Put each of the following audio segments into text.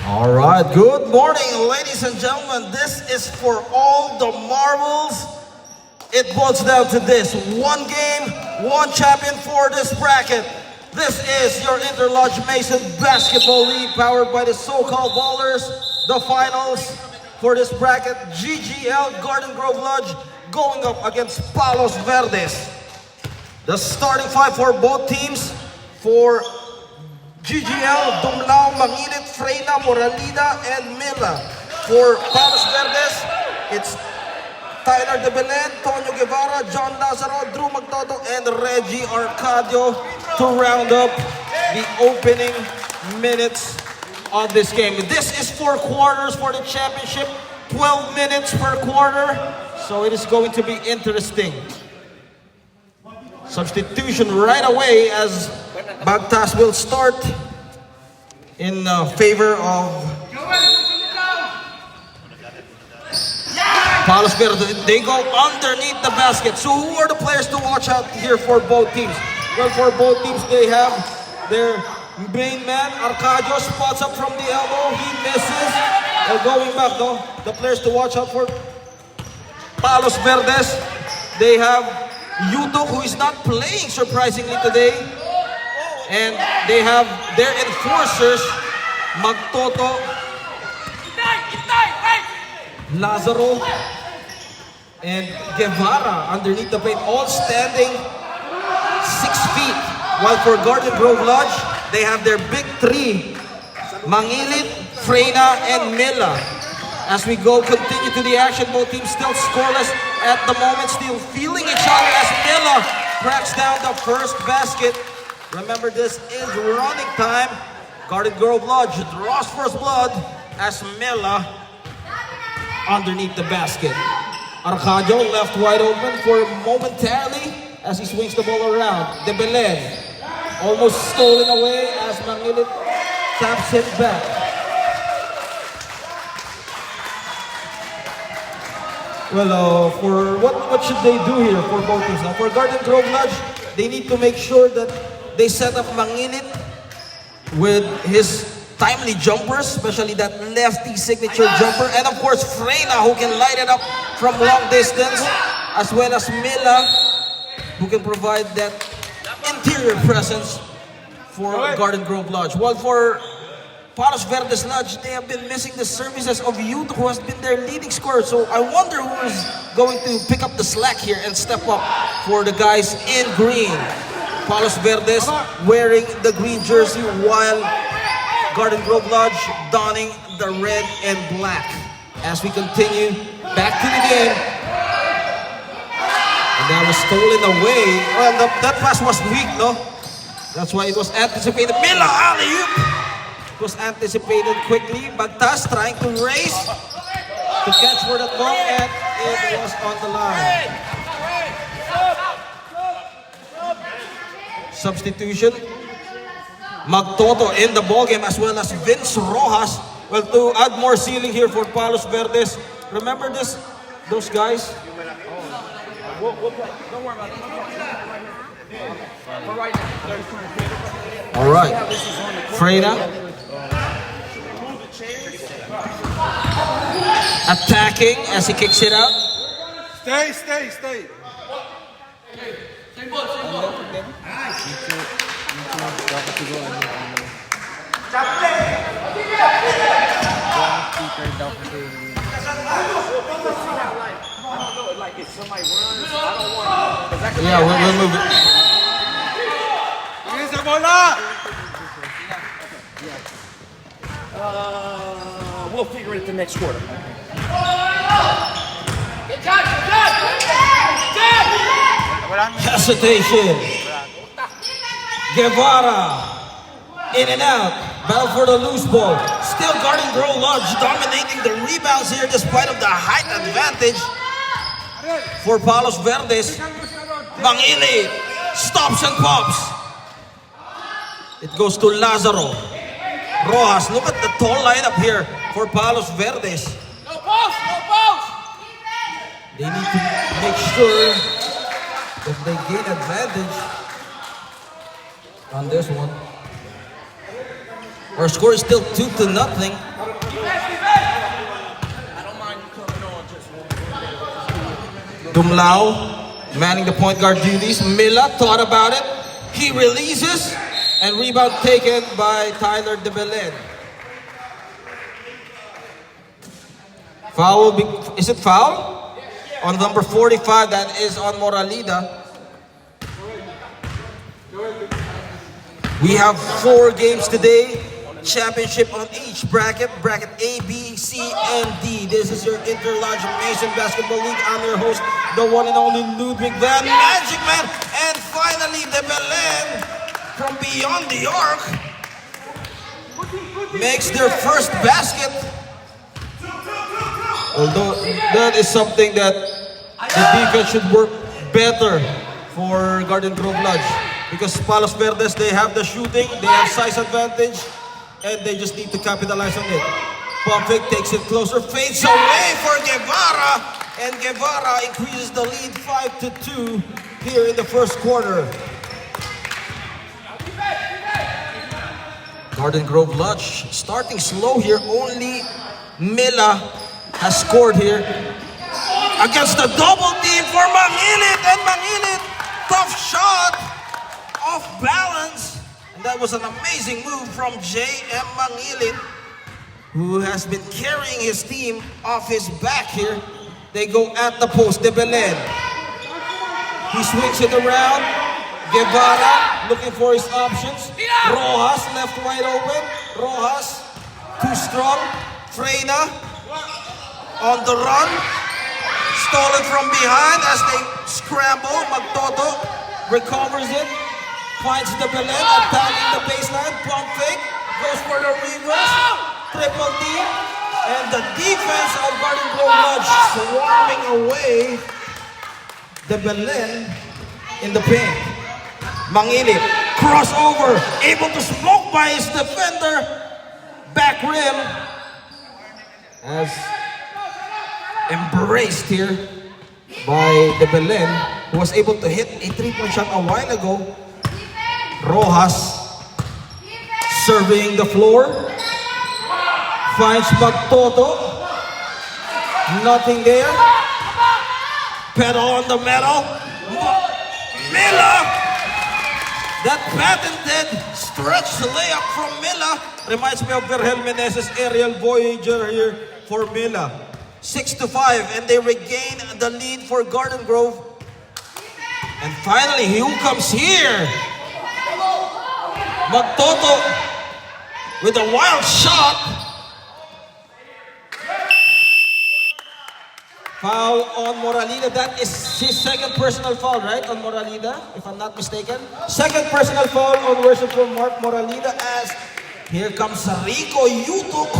All right, good morning, ladies and gentlemen. This is for all the marbles. It boils down to this: one game, one champion for this bracket. This is your Interlodge Mason Basketball League, powered by the so-called ballers. The finals for this bracket: GGL Garden Grove Lodge going up against Palos Verdes. The starting five for both teams: for GGL, Dumlao, Manginit, Freyna, Moralida, and Mila. For Palos Verdes, it's Tyler De Belen, Tonyo Guevara, John Lazaro, Drew Magtoto, and Reggie Arcadio to round up the opening minutes of this game. This is 4 quarters for the championship, 12 minutes per quarter, so it is going to be interesting. Substitution right away as Bagtas will start in favor of Palos Verdes. They go underneath the basket. So who are the players to watch out here for both teams? Well, for both teams, they have their main man, Arcadio, spots up from the elbow. He misses. Going back, though, the players to watch out for Palos Verdes, they have Yuto, who is not playing surprisingly today. And they have their enforcers, Magtoto, Lazaro, and Guevara underneath the paint, all standing 6 feet. While for Garden Grove Lodge, they have their big 3, Mangilit, Freyna, and Mila. As we continue to the action, both teams still scoreless at the moment, still feeling each other as Mila cracks down the first basket. Remember, this is running time. Garden Grove Lodge draws first blood as Mila underneath the basket. Arcadio left wide open for momentarily as he swings the ball around. De Belen almost stolen away as Mangilit taps it back. Well, for what should they do here for both teams? Now, for Garden Grove Lodge, they need to make sure that they set up Manginit with his timely jumpers, especially that lefty signature jumper, and of course Freyna, who can light it up from long distance, as well as Mila, who can provide that interior presence for Garden Grove Lodge. While for Palos Verdes Lodge, they have been missing the services of Yuto, who has been their leading scorer. So I wonder who is going to pick up the slack here and step up for the guys in green. Palos Verdes wearing the green jersey, while Garden Grove Lodge donning the red and black. As we continue back to the game. And that was stolen away. Well, that pass was weak, no? That's why it was anticipated. Mila alley-oop! It was anticipated quickly. Bagtas trying to race to catch for that ball, and it was on the line. Substitution. Magtoto in the ballgame, as well as Vince Rojas. Well, to add more ceiling here for Palos Verdes. Remember those guys? We'll play. Don't worry about it. For right now. All right. Freyna. Attacking as he kicks it out. Stay. Stay put. Like if somebody runs, I don't want. Yeah, we'll move it. We'll figure it at the next quarter. Hesitation. Guevara. In and out. Battle for the loose ball. Still Garden Grove Lodge dominating the rebounds here despite of the height advantage for Palos Verdes. Mangilit stops and pops. It goes to Lazaro. Rojas, look at the tall lineup here for Palos Verdes. No post! They need to make sure that they gain advantage on this one. Our score is still 2-0. I don't mind you coming on just one. Dumlao manning the point guard duties. Mila thought about it. He releases, and rebound taken by Tyler De Belen. Foul, is it foul? On number 45, that is on Moralida. We have 4 games today. Championship on each bracket. Bracket A, B, C, and D. This is your Interlodge Mason Basketball League. I'm your host, the one and only Ludwig Van Magic Man. And finally, De Belen from beyond the arc makes their first basket. Although that is something that the defense should work better for Garden Grove Lodge. Because Palos Verdes, they have the shooting, they have size advantage, and they just need to capitalize on it. Pumpic takes it closer, fades away for Guevara, and Guevara increases the lead 5-2 here in the first quarter. Garden Grove Lodge starting slow here, only Mila has scored here against the double team for Mangilit, and Mangilit, tough shot, off balance, and that was an amazing move from J.M. Mangilit, who has been carrying his team off his back here. They go at the post, De Belen. He swings it around. Guevara looking for his options. Rojas left wide open. Rojas too strong. Freyna on the run. Stolen from behind as they scramble. Magtoto recovers it. Finds De Belen attacking the baseline. Pump fake. Goes for the reverse. Triple D. And the defense of Garden Grove Lodge swarming away De Belen in the paint. Mangilit, crossover, able to smoke by his defender. Back rim. As embraced here by De Belen, who was able to hit a 3-point shot a while ago. Rojas surveying the floor. Finds Magtoto. Nothing there. Pedal on the metal. Mila! That patented stretch layup from Mila reminds me of Vergel Meneses' aerial Voyager here for Mila. 6-5, and they regain the lead for Garden Grove. And finally, who comes here? Magtoto with a wild shot. Foul on Moralida. That is his second personal foul, right? On Moralida, if I'm not mistaken. Second personal foul on worship from Mark Moralida, as here comes Rico Yutuk,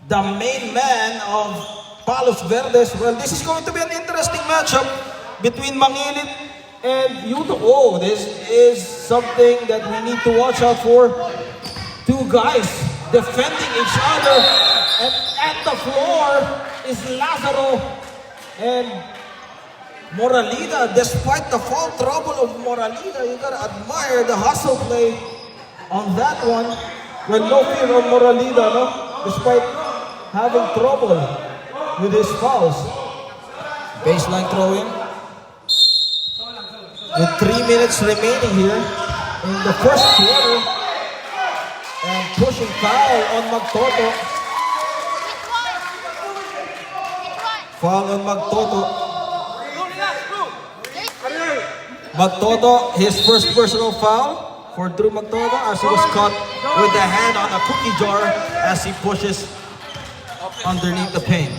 the main man of Palos Verdes. Well, this is going to be an interesting matchup between Mangilit and Yutuk. Oh, this is something that we need to watch out for. Two guys defending each other, and at the floor is Lazaro and Moralida. Despite the foul trouble of Moralida, you gotta admire the hustle play on that one. Well, no fear on Moralida, no? Despite having trouble with his fouls. Baseline throw-in. With 3 minutes remaining here in the first quarter. And pushing foul on Magtoto. Foul on Magtoto. Magtoto, his first personal foul for Drew Magtoto, as he was caught with the hand on a cookie jar as he pushes underneath the paint.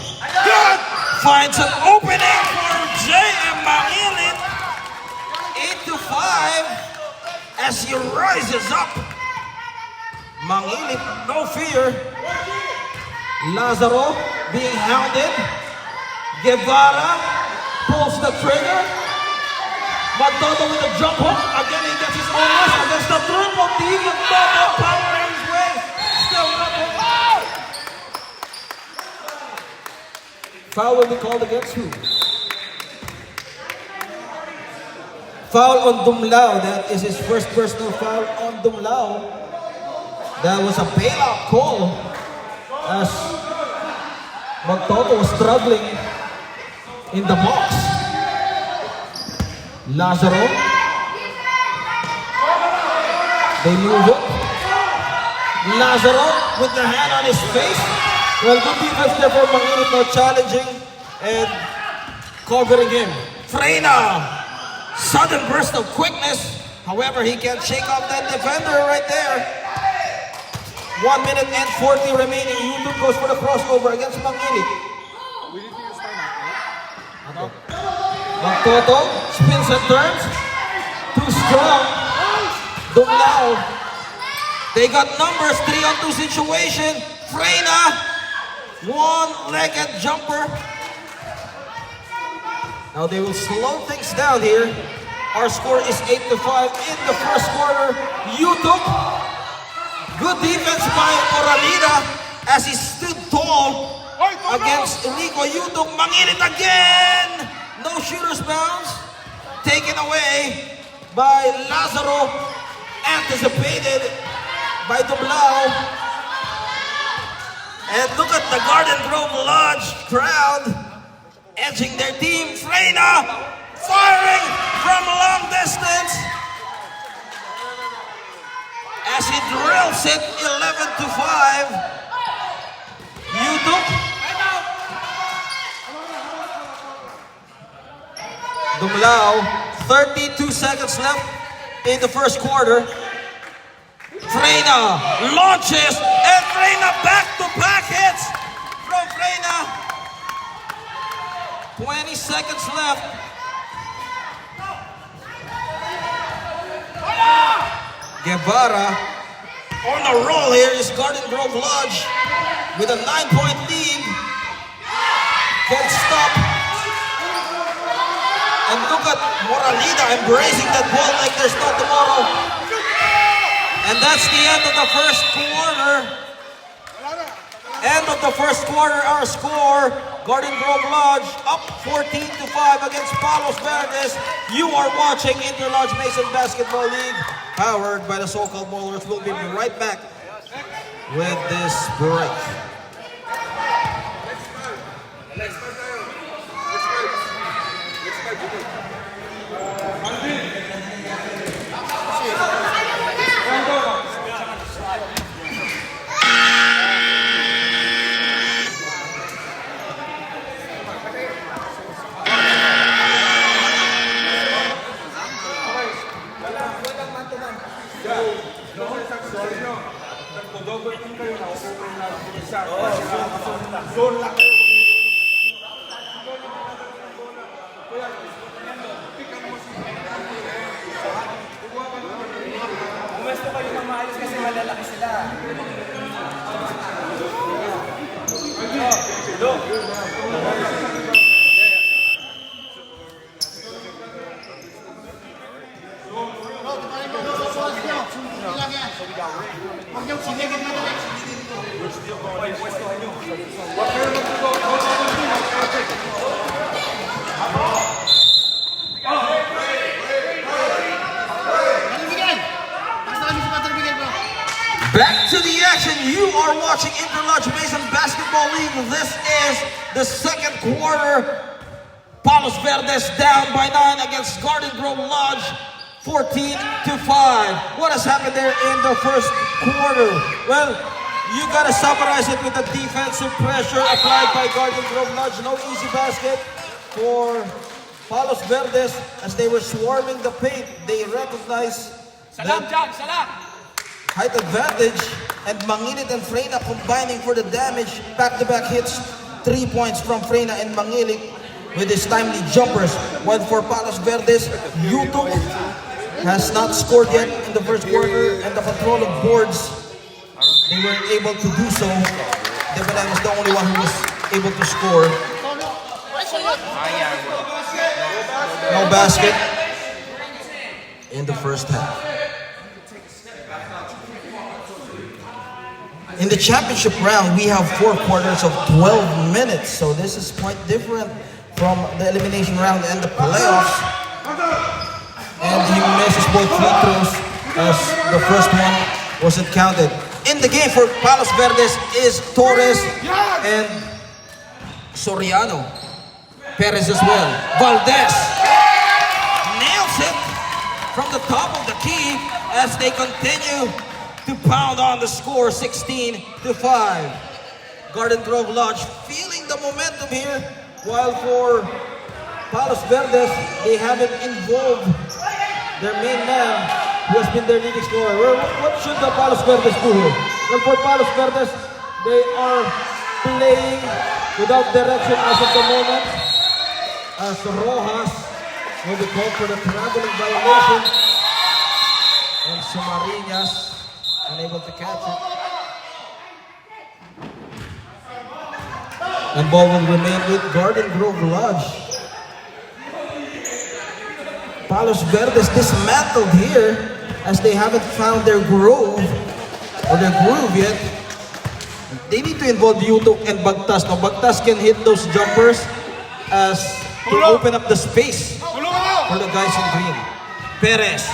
Finds an opening for J.M. Mangilit. 8-5 as he rises up. Mangilit, no fear. Lazaro being hounded. Guevara pulls the trigger. Magtoto with a jump hook. Again, he gets his honors against the triple team. Magtoto powering his way. Still nothing. Foul will be called against who? Foul on Dumlao. That is his first personal foul on Dumlao. That was a bailout call as Magtoto was struggling in the box. Lazaro. They move it. Lazaro with the hand on his face. Well, good defense there for Manginit, now challenging and covering him. Freyna, sudden burst of quickness. However, he can't shake off that defender right there. 1 minute and 40 remaining. YouTube goes for the crossover against Manginit. Magtoto spins and turns. Too strong. Dumlao. They got numbers, 3-on-2 situation. Freyna, one-legged jumper. Now they will slow things down here. Our score is 8-5 in the first quarter. YouTube, good defense by Moralida as he stood tall against Rico. YouTube, Manginit again. No shooter's bounce. Taken away by Lazaro. Anticipated by Dumlao. And look at the Garden Grove Lodge crowd edging their team. Freyna firing from long distance as he drills it 11-5. YouTube. Dumlao, 32 seconds left in the first quarter. Freyna launches and Freyna back-to-back hits from Freyna. 20 seconds left. Guevara on a roll here is Garden Grove Lodge with a 9-point lead. Can't stop. And look at Moralida embracing that ball like there's no tomorrow. And that's the end of the first quarter. End of the first quarter, our score, Garden Grove Lodge up 14-5 against Palos Verdes. You are watching Interlodge Mason Basketball League, powered by the so-called Ballers. We'll be right back with this break. Pwesto kayo ng maayos kasi malalaki sila. Back to the action. You are watching Interlodge Mason Basketball League. This is the second quarter. Palos Verdes down by 9 against Garden Grove Lodge, 14-5. What has happened there in the first quarter? Well, you gotta summarize it with the defensive pressure applied by Garden Grove Lodge. No easy basket for Palos Verdes as they were swarming the paint. They recognized that height advantage, and Manginit and Freyna combining for the damage. Back-to-back hits, 3 points from Freyna and Manginit with his timely jumpers. While for Palos Verdes, YouTube has not scored yet in the first quarter, and the control of boards, they were able to do so. Debalan was the only one who was able to score. No basket in the first half. In the championship round, we have 4 quarters of 12 minutes. So this is quite different from the elimination round and the playoffs. And he misses both free throws as the first one wasn't counted. in the game for Palos Verdes is Torres and Soriano. Perez as well. Valdez nails it from the top of the key as they continue to pound on the score, 16-5. Garden Grove Lodge feeling the momentum here, while for Palos Verdes, they haven't involved their main man, who has been their leading scorer. Well, what should the Palos Verdes do here? Well, for Palos Verdes, they are playing without direction as of the moment, as Rojas will be called for the traveling violation, and Sumarinas unable to catch it. And ball will remain with Garden Grove Lodge. Palos Verdes dismantled here as they haven't found their groove or their groove yet. They need to involve Yutok and Bagtas. Now Bagtas can hit those jumpers as to open up the space for the guys in green. Perez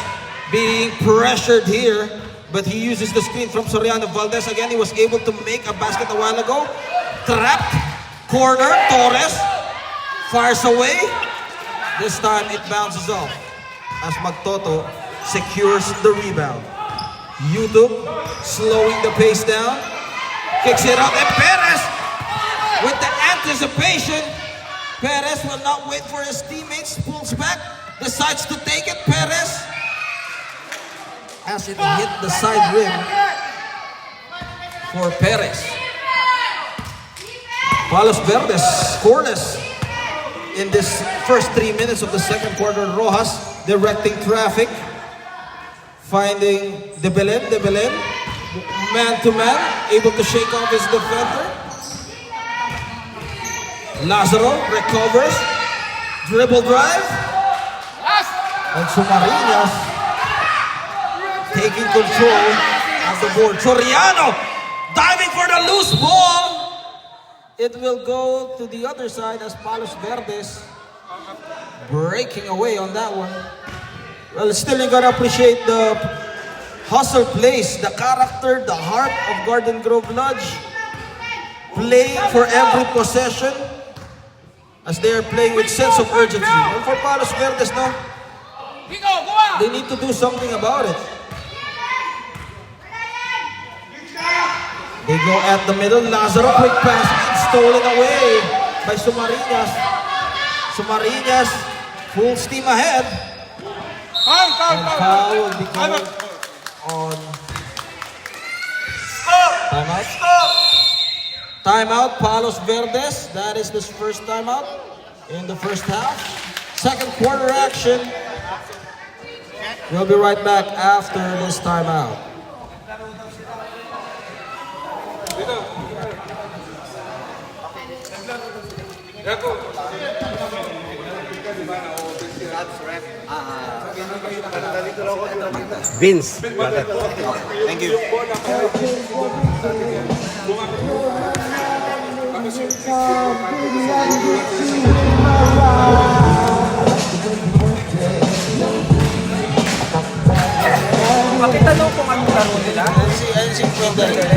being pressured here, but he uses the screen from Soriano. Valdez again, he was able to make a basket a while ago. Trapped, corner, Torres fires away. This time it bounces off as Magtoto secures the rebound. Yutuk slowing the pace down, kicks it out, and Perez with the anticipation. Perez will not wait for his teammates, pulls back, decides to take it. Perez, as it hit the side rim for Perez. Palos Verdes scoreless in this first 3 minutes of the second quarter. Rojas directing traffic, finding De Belen, man to man, able to shake off his defender. Lazaro recovers, dribble drive, and Sumarinas taking control of the board. Soriano diving for the loose ball. It will go to the other side as Palos Verdes breaking away on that one. Well, still you gotta appreciate the hustle plays, the character, the heart of Garden Grove Lodge, playing for every possession as they are playing with sense of urgency. And for Palos Verdes now, they need to do something about it. They go at the middle. Lazaro, quick pass, stolen away by Sumarinas. Sumarinas, full steam ahead. And foul will be called on timeout. Timeout, Palos Verdes. That is this first timeout in the first half. Second quarter action. We'll be right back after this timeout. Vince. Thank you. Pakitanong kung anong laro nila. NC Frederick.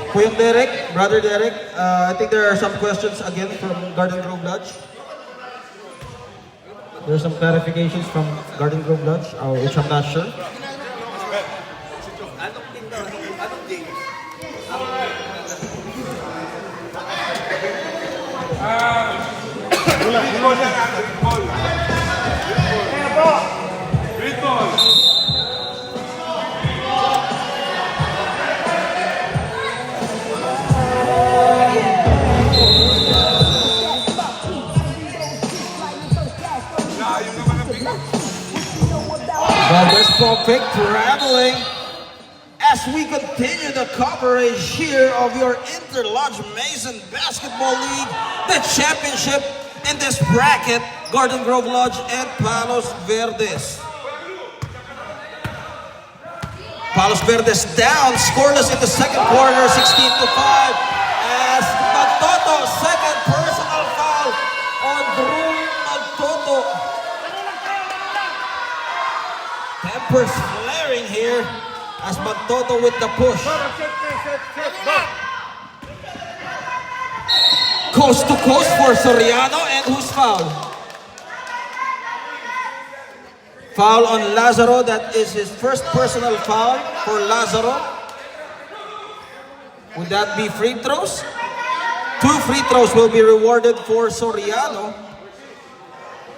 Kuya Derek, Brother Derek, I think there are some questions again from Garden Grove Lodge. There are some clarifications from Garden Grove Lodge, which I'm not sure. Valdez Popek traveling as we continue the coverage here of your Inter-Lodge Mason Basketball League, the championship in this bracket, Garden Grove Lodge and Palos Verdes. Palos Verdes down, scoreless in the second quarter, 16-5. As Magtoto, second personal foul on Drew Magtoto. Tempers flaring here as Magtoto with the push. Coast to coast for Soriano, and who's foul? Foul on Lazaro. That is his first personal foul for Lazaro. Would that be free throws? 2 free throws will be rewarded for Soriano.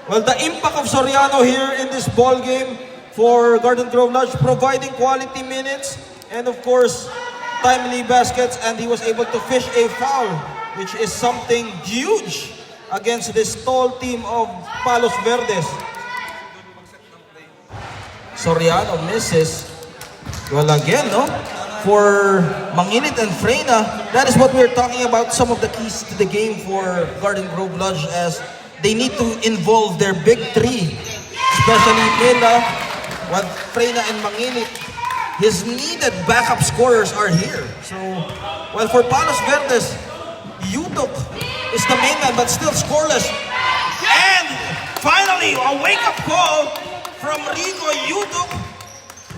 Well, the impact of Soriano here in this ball game for Garden Grove Lodge, providing quality minutes and of course timely baskets, and he was able to fish a foul, which is something huge against this tall team of Palos Verdes. Soriano misses. Well, again, no? For Manginit and Freyna, that is what we're talking about, some of the keys to the game for Garden Grove Lodge, as they need to involve their big three, especially Mila, while Freyna and Manginit. His needed backup scorers are here. So, well, for Palos Verdes, Yutok is the main man, but still scoreless. And finally, a wake-up call from Rico Yutok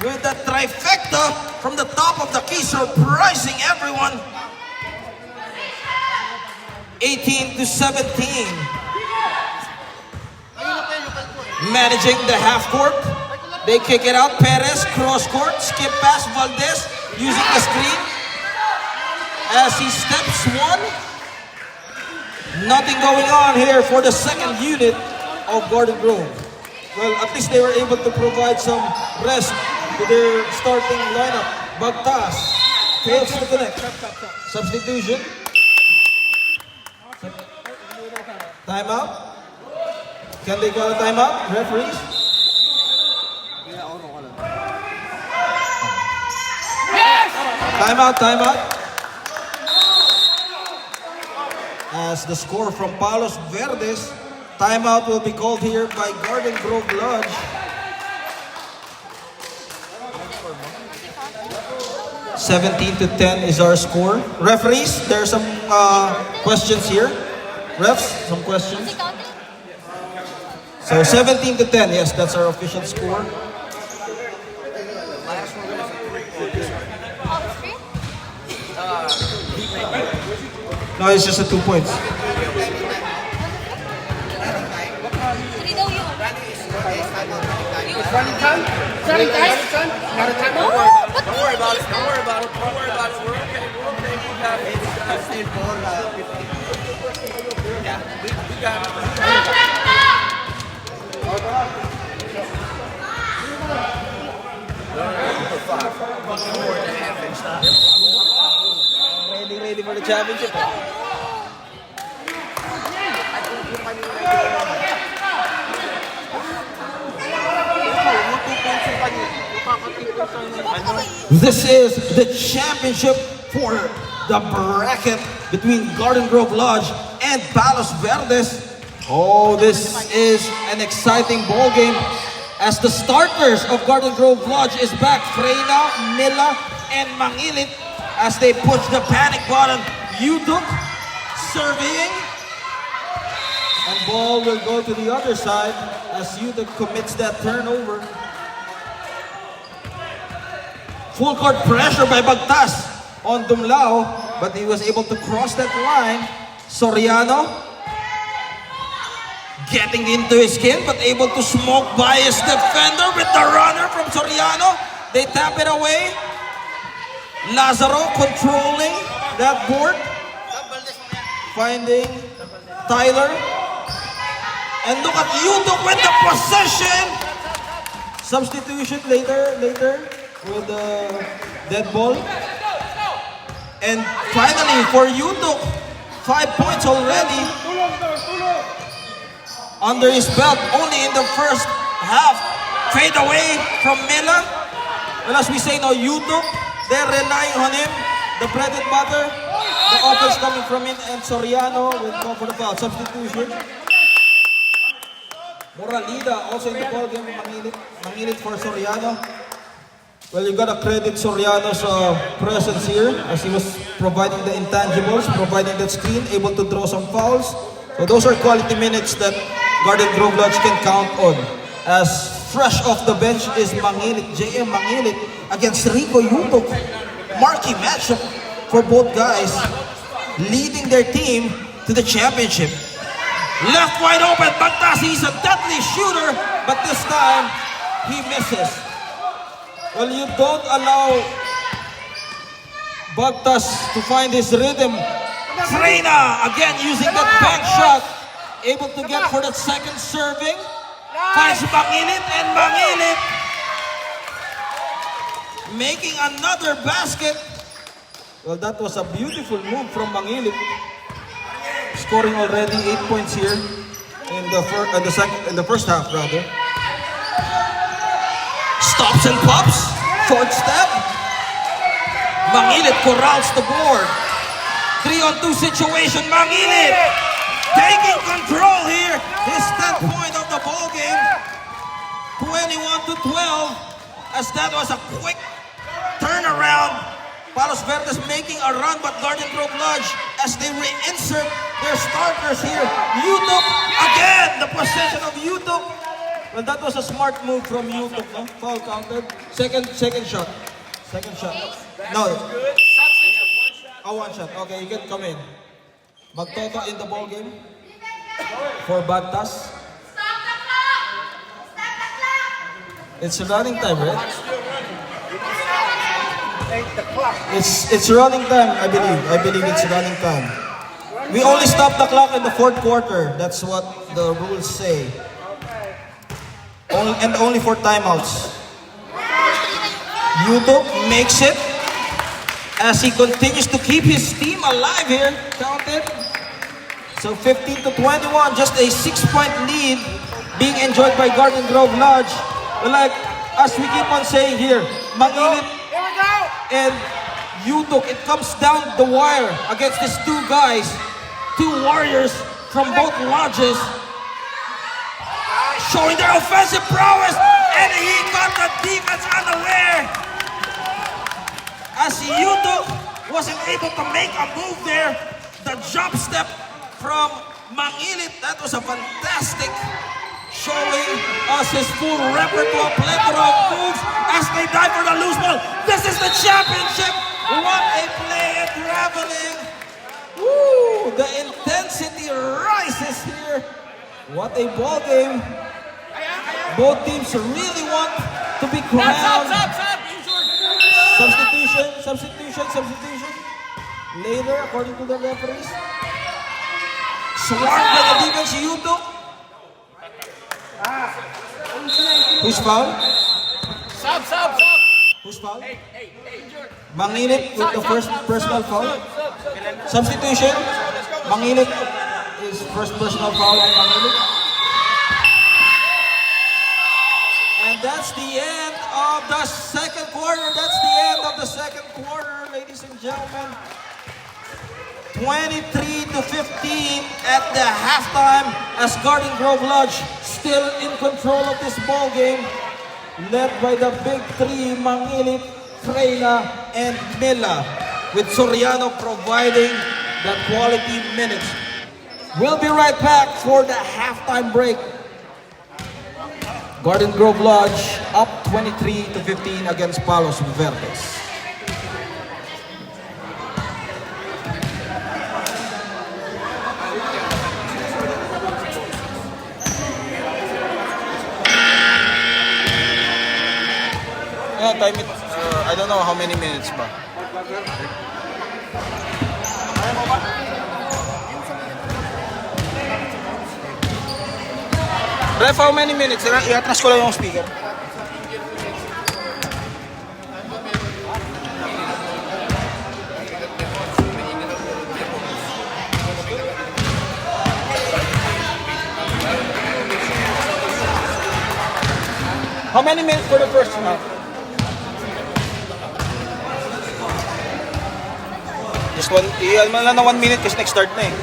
with the trifecta from the top of the key, surprising everyone. 18-17. Managing the half court. They kick it out. Perez, cross court, skip pass. Valdez using the screen as he steps one. Nothing going on here for the second unit of Garden Grove. Well, at least they were able to provide some rest to their starting lineup. Bagtas fails to connect. Substitution. Timeout. Can they call a timeout? Referees? Timeout. As the score from Palos Verdes, timeout will be called here by Garden Grove Lodge. (17-10) is our score. Referees, there are some questions here. Refs, some questions. So 17-10, yes, that's our official score. No, it's just a 2 points. Running time? Running time? Not a time? Don't worry about it. We're okay. We got it. Yeah, we got it. Ready for the championship. This is the championship for the bracket between Garden Grove Lodge and Palos Verdes. Oh, this is an exciting ball game as the starters of Garden Grove Lodge is back. Freyna, Mila, and Mangilit as they push the panic button. Yutuk surveying. And ball will go to the other side as Yutuk commits that turnover. Full court pressure by Bagtas on Dumlao, but he was able to cross that line. Soriano getting into his skin, but able to smoke by his defender with the runner from Soriano. They tap it away. Lazaro controlling that board, finding Tyler. And look at Yutuk with the possession. Substitution later with the dead ball. And finally for Yutuk, 5 points already under his belt, only in the first half. Fade away from Mila. Well, as we say now, Yutuk, they're relying on him. The bread and butter, the offense coming from him, and Soriano will go for the foul. Substitution. Moralida also in the ball game. Mangilit for Soriano. Well, you gotta credit Soriano's presence here as he was providing the intangibles, providing that screen, able to draw some fouls. So those are quality minutes that Garden Grove Lodge can count on. As fresh off the bench is Mangilit, JM Mangilit against Rico Yutok. Marquee matchup for both guys, leading their team to the championship. Left wide open, Bagtas, he's a deadly shooter, but this time he misses. Well, you don't allow Bagtas to find his rhythm. Freyna again using that bank shot, able to get for that second serving. Finds Mangilit, and Mangilit making another basket. Well, that was a beautiful move from Mangilit, scoring already 8 points here in the first half rather. Stops and pops, short step. Mangilit corrals the board. 3-on-2 situation, Mangilit taking control here. His 10th point of the ball game. 21-12, as that was a quick turnaround. Palos Verdes making a run, but Garden Grove Lodge, as they reinsert their starters here. Yutok again, the possession of Yutok. Well, that was a smart move from Yutok, no? Foul counted. Second shot. Second shot. No. Oh, one shot. Okay, you can come in. Magtoto in the ball game for Bagtas. It's running time, right? It's running time, I believe. I believe it's running time. We only stop the clock in the fourth quarter. That's what the rules say. And only for timeouts. Yutok makes it as he continues to keep his team alive here. Counted. So 15-21, just a 6-point lead being enjoyed by Garden Grove Lodge. But like, as we keep on saying here, Mangilit and Yutok, it comes down the wire against these two guys, two warriors from both lodges, showing their offensive prowess, and he got the defense unaware. As Yutok wasn't able to make a move there, the jump step from Mangilit, that was a fantastic showing us his full repertoire, plethora of moves as they dive for the loose ball. This is the championship. What a play and traveling. Woo! The intensity rises here. What a ball game. Both teams really want to be crowned. Substitution. Later, according to the referees. Swarmed by the defense, Yutok. Who's foul? Sub. Who's foul? Mangilit with the first personal foul. Substitution. Mangilit is first personal foul on Mangilit. And that's the end of the second quarter. That's the end of the second quarter, ladies and gentlemen. 23-15 at the halftime as Garden Grove Lodge still in control of this ball game, led by the big three, Mangilit, Freyna, and Mila, with Soriano providing the quality minutes. We'll be right back for the halftime break. Garden Grove Lodge up 23-15 against Palos Verdes. Time it, I don't know how many minutes ba. Ref, how many minutes? I-atras ko lang yung speaker. How many minutes for the first half? Just one, iyan lang na 1 minute kasi next start na eh.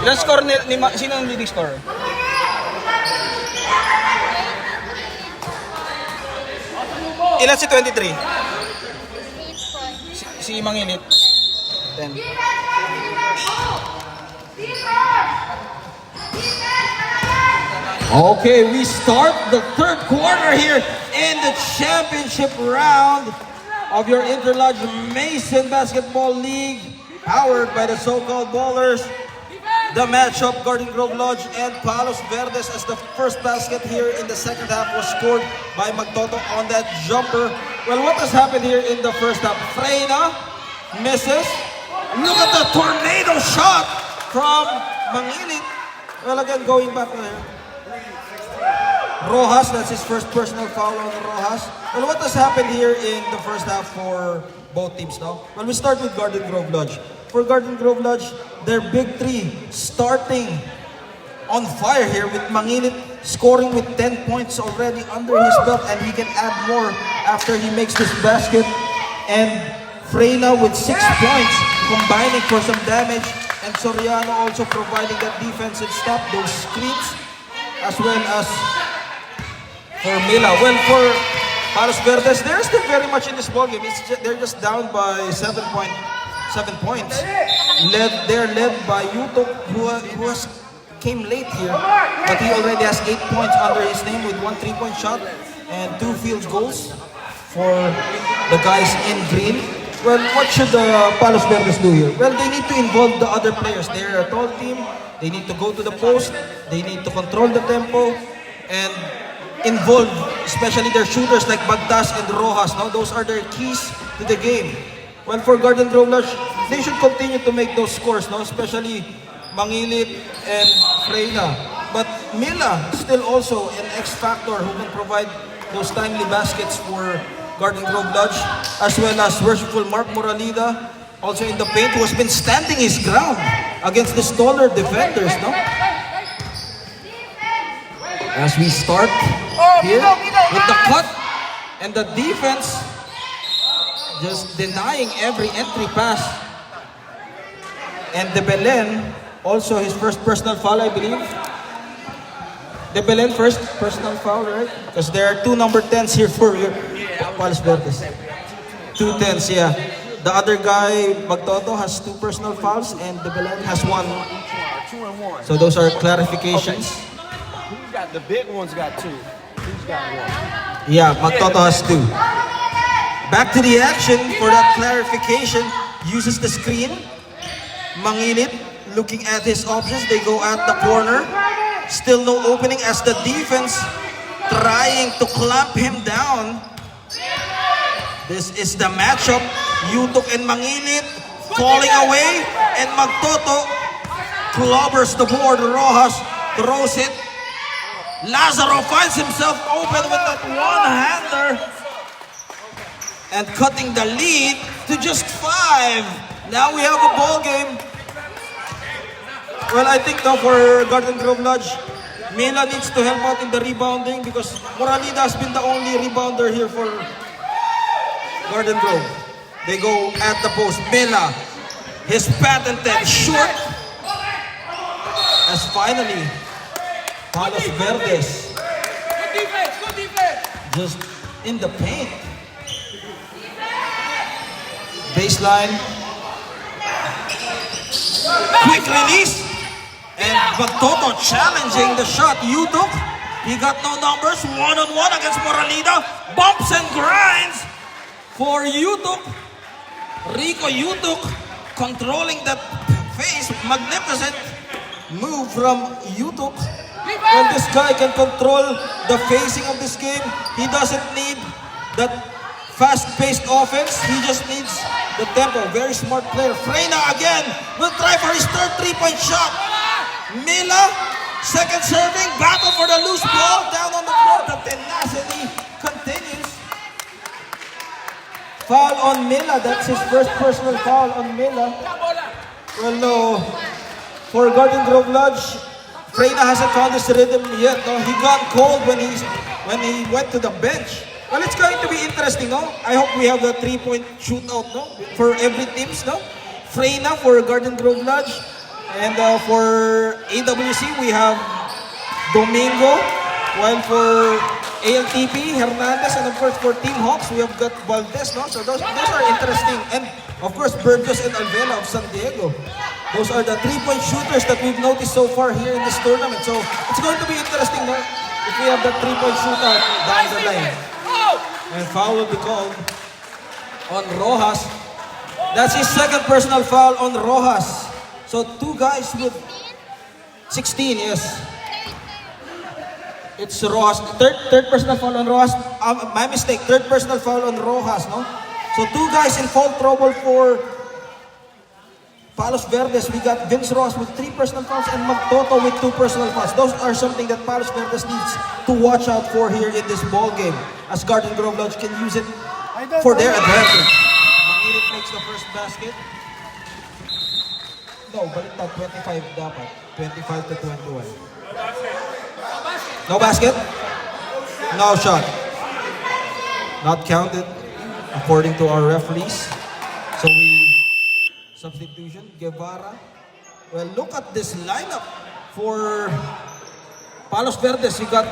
Ilan score sino ang leading scorer? Ilan si 23? 8 points. Si Manginit. 10. Okay, we start the third quarter here in the championship round of your Interlodge Mason Basketball League, powered by the so-called ballers. The matchup, Garden Grove Lodge and Palos Verdes, as the first basket here in the second half was scored by Magtoto on that jumper. Well, what has happened here in the first half? Freyna misses. Look at the tornado shot from Manginit. Well, again, going back there. Rojas, that's his first personal foul on Rojas. Well, what has happened here in the first half for both teams now? Well, we start with Garden Grove Lodge. For Garden Grove Lodge, their big three starting on fire here with Manginit scoring with 10 points already under his belt, and he can add more after he makes this basket. And Freyna with 6 points, combining for some damage, and Soriano also providing that defensive stop, those screens, as well as for Mila. Well, for Palos Verdes, they're still very much in this ballgame. They're just down by 7 points. They're led by Yutok, who came late here, but he already has 8 points under his name with 1 3-point shot and 2 field goals for the guys in green. Well, what should the Palos Verdes do here? Well, they need to involve the other players. They're a tall team. They need to go to the post. They need to control the tempo and involve, especially their shooters like Bagdas and Rojas. Now, those are their keys to the game. Well, for Garden Grove Lodge, they should continue to make those scores, no? Especially Manginit and Freyna. But Mila still also an X factor who can provide those timely baskets for Garden Grove Lodge, as well as worshipful Mark Moralida, also in the paint, who has been standing his ground against the taller defenders, no? As we start here with the cut and the defense just denying every entry pass. And De Belen, also his first personal foul, I believe. De Belen first personal foul, right? Because there are 2 number 10s here for Palos Verdes. 2 10s, yeah. The other guy, Magtoto, has 2 personal fouls and De Belen has 1. 2 and 1. So those are clarifications. Who's got the big ones? Got 2. Who's got 1? Yeah, Magtoto has 2. Back to the action for that clarification. Uses the screen. Manginit looking at his options. They go at the corner. Still no opening as the defense trying to clamp him down. This is the matchup. Yutok and Manginit falling away. And Magtoto clobbers the board. Rojas throws it. Lazaro finds himself open with that one-hander. And cutting the lead to just 5. Now we have a ball game. Well, I think now for Garden Grove Lodge, Mila needs to help out in the rebounding because Moralida has been the only rebounder here for Garden Grove. They go at the post. Mila, his patented short. As finally, Palos Verdes Good defense! just in the paint. Baseline. Quick release. And Magtoto challenging the shot. Yutok, he got no numbers. 1-on-1 against Moralida. Bumps and grinds for Yutok. Rico Yutok controlling that face. Magnificent move from Yutok. Well, this guy can control the facing of this game. He doesn't need that fast-paced offense. He just needs the tempo. Very smart player. Freyna again will try for his third 3-point shot. Mila, second serving. Battle for the loose ball. Down on the floor. The tenacity continues. Foul on Mila. That's his first personal foul on Mila. Well, no. For Garden Grove Lodge, Freyna hasn't found his rhythm yet. No? He got cold when he went to the bench. Well, it's going to be interesting, no? I hope we have a 3-point shootout, no? For every teams, no? Freyna for Garden Grove Lodge And for AWC, we have Domingo. While for ALTP, Hernandez. And of course, for Team Hawks, we have got Valdez. No? So those are interesting. And of course, Burgos and Alvela of San Diego. Those are the 3-point shooters that we've noticed so far here in this tournament. So it's going to be interesting, no? If we have that 3-point shootout down the lane. And foul will be called on Rojas. That's his second personal foul on Rojas. So 2 guys with 16, yes. It's Rojas. Third personal foul on Rojas. My mistake. Third personal foul on Rojas, no? So 2 guys in foul trouble for Palos Verdes. We got Vince Rojas with 3 personal fouls and Magtoto with 2 personal fouls. Those are something that Palos Verdes needs to watch out for here in this ball game, as Garden Grove Lodge can use it for their advantage. Mangilit makes the first basket. No, balik na 25 dapat. 25 to 21. No basket? No shot. Not counted according to our referees. So we substitution, Guevara. Well, look at this lineup for Palos Verdes. You got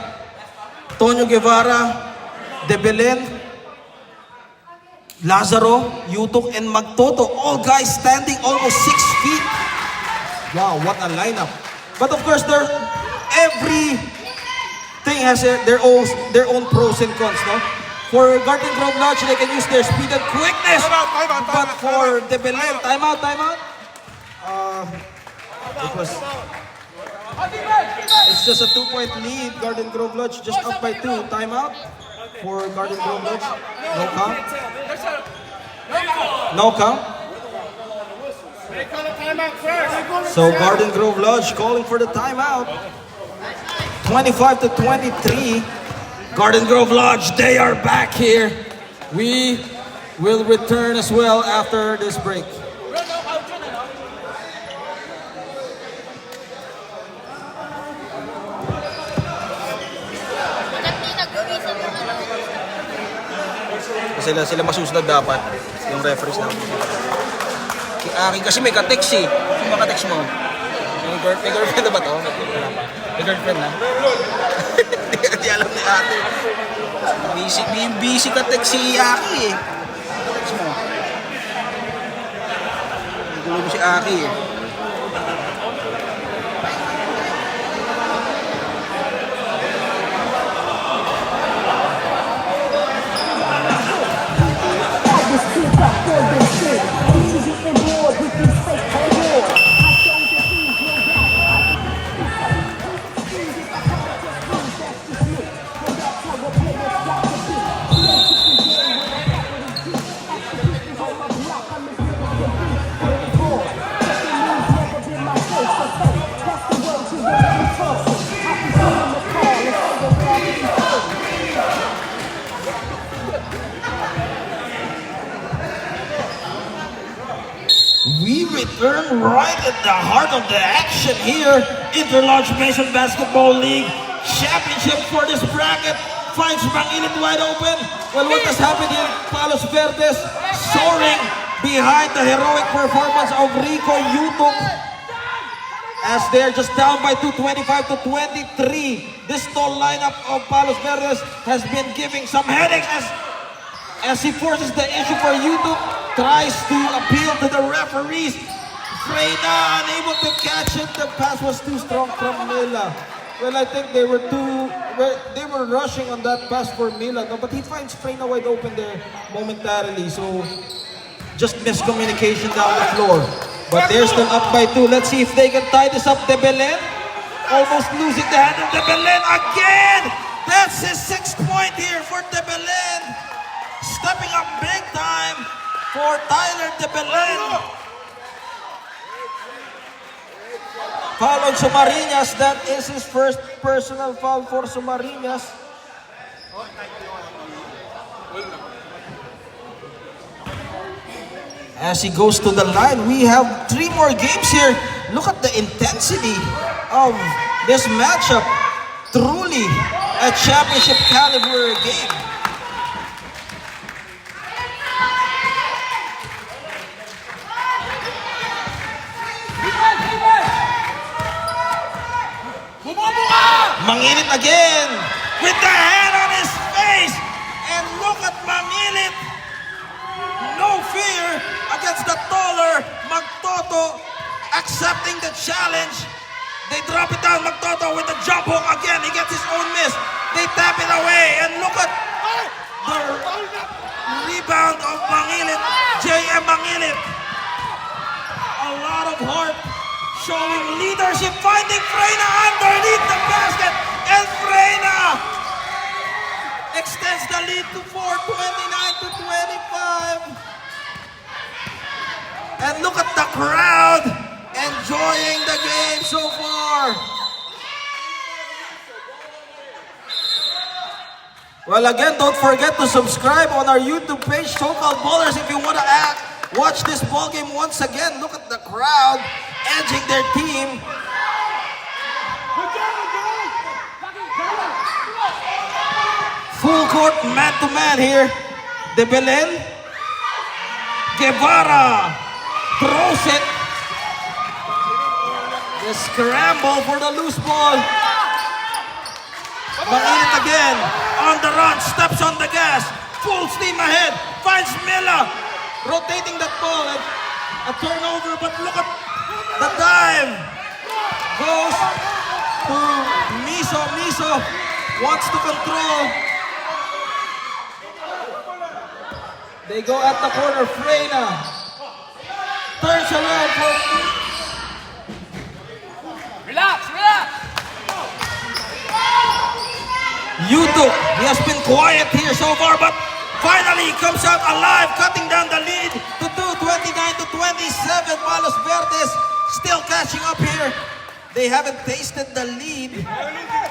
Tonyo Guevara, De Belen, Lazaro, Yutok, and Magtoto. All guys standing almost 6 feet. Wow, what a lineup. But of course, every thing has their own pros and cons, no? For Garden Grove Lodge, they can use their speed and quickness. But for De Belen, timeout. It's just a 2-point lead. Garden Grove Lodge just up by 2. Timeout for Garden Grove Lodge. No count. No count. So Garden Grove Lodge calling for the timeout. 25 to 23. Garden Grove Lodge, they are back here. We will return as well after this break. Sila masusunod dapat. Yung referees na. Akin kasi may ka-text eh. Sino ba ka-text mo? May girlfriend na ba to? May girlfriend na? Hindi alam ni ate. Busy ka-text si Aki eh. Text mo. Gulo mo si Aki eh. We return right at the heart of the action here. Interlodge Mason Basketball League Championship for this bracket finds Mangilit wide open. Well, what has happened here? Palos Verdes soaring behind the heroic performance of Rico Yutok as they're just down by 25 to 23. This tall lineup of Palos Verdes has been giving some headaches as he forces the issue for Yutok. Tries to appeal to the referees. Freyna unable to catch it. The pass was too strong from Mila. Well, I think they were rushing on that pass for Mila, no? But he finds Freyna wide open there momentarily. So just miscommunication down the floor. But they're still up by 2. Let's see if they can tie this up. De Belen almost losing the hand of De Belen again. That's his 6th point here for De Belen. Stepping up big time for Tyler De Belen. Foul on Sumariñas. That is his first personal foul for Sumariñas. As he goes to the line, we have 3 more games here. Look at the intensity of this matchup. Truly a championship caliber game. Mangilit again with the hand on his face. And look at Mangilit. No fear against the taller Magtoto, accepting the challenge. They drop it down, Magtoto with the jump hook again. He gets his own miss. They tap it away. And look at the rebound of Mangilit. J.M. Mangilit. A lot of heart, showing leadership, finding Freyna underneath the basket. And Freyna extends the lead to 4, 29 to 25. And look at the crowd enjoying the game so far. Well, again, don't forget to subscribe on our YouTube page, So-Called Ballers, if you want to watch this ball game once again. Look at the crowd edging their team. Full court man-to-man here. De Belen. Guevara throws it. The scramble for the loose ball. Mangilit again. On the run, steps on the gas. Full steam ahead. Finds Mila. Rotating that ball. And a turnover, but look at the dive. Goes to Miso. Miso wants to control. They go at the corner. Freyna turns around for Relax, relax. Yuto. He has been quiet here so far, but finally he comes out alive, cutting down the lead to 29 to 27. Palos Verdes still catching up here. They haven't tasted the lead,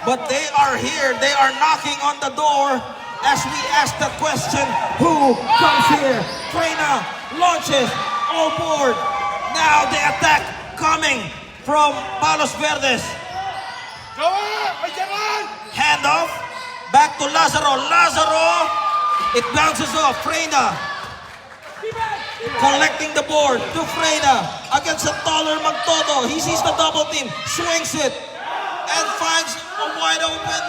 but they are here. They are knocking on the door as we ask the question, who comes here? Freyna launches, all board. Now the attack coming from Palos Verdes. Handoff, back to Lazaro. Lazaro, it bounces off. Freyna collecting the board to Freyna against a taller Magtoto. He sees the double team, swings it, and finds a wide open.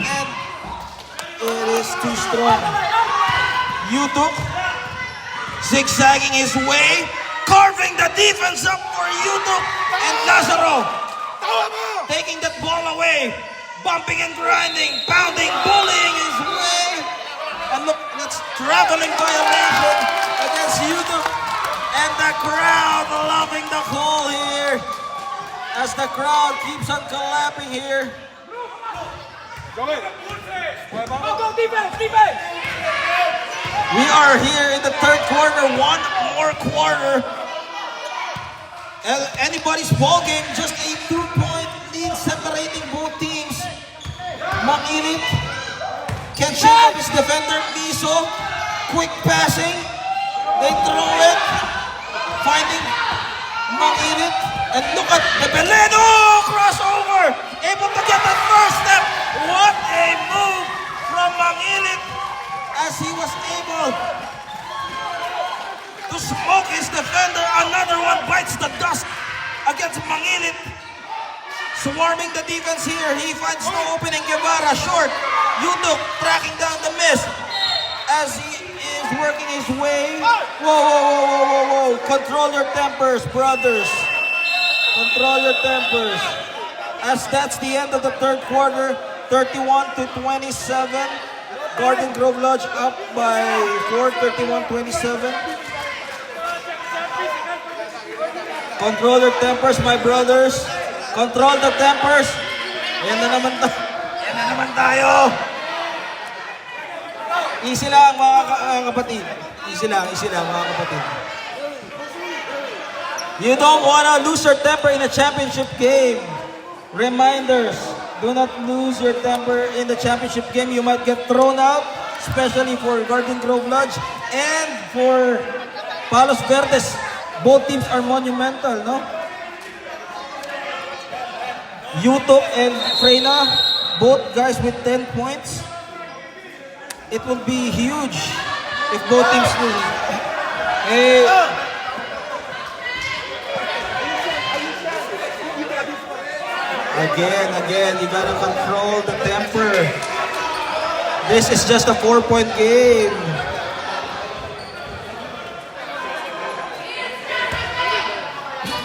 And it is too strong. Yuto zigzagging his way, carving the defense up for Yuto. And Lazaro taking that ball away, bumping and grinding, pounding, bullying his way. And look, that's traveling violation against Yuto. And the crowd loving the call here as the crowd keeps on clapping here. Go defense, defense. We are here in the third quarter, one more quarter. Anybody's ball game, just a 2-point lead separating both teams. Mangilit can shake up his defender, Miso. Quick passing. They throw it. Finding Mangilit. And look at the Beleno crossover. Able to get that first step. What a move from Mangilit as he was able to smoke his defender. Another one bites the dust against Mangilit. Swarming the defense here. He finds no opening. Guevara short. Yuto tracking down the miss as he is working his way. Whoa, whoa, whoa, whoa, whoa, whoa. Control your tempers, brothers. Control your tempers. As that's the end of the third quarter, 31 to 27. Garden Grove Lodge up by 4, 31-27. Control your tempers, my brothers. Control the tempers. Yan na naman tayo. Easy lang mga kapatid. Easy lang mga kapatid. You don't want to lose your temper in a championship game. Reminders, do not lose your temper in the championship game. You might get thrown out, especially for Garden Grove Lodge and for Palos Verdes. Both teams are monumental, no? Yuto and Freyna, both guys with 10 points. It will be huge if both teams lose. Hey. Again, you gotta control the temper. This is just a 4-point game.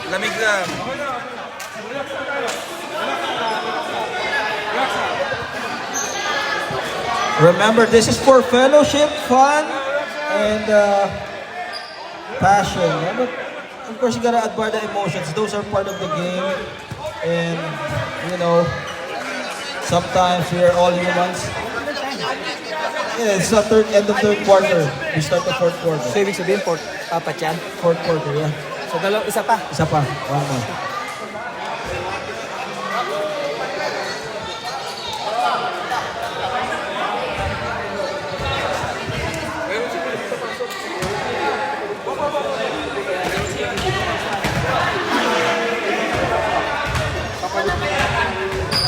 Lamig lang. Remember, this is for fellowship, fun, and passion. Remember, of course, you gotta admire the emotions. Those are part of the game. And, you know, sometimes we are all humans. Yeah, it's the end of third quarter. We start the fourth quarter. So, ibig sabihin, apat yan? Fourth quarter, yeah. So, isa pa. Isa pa. One more.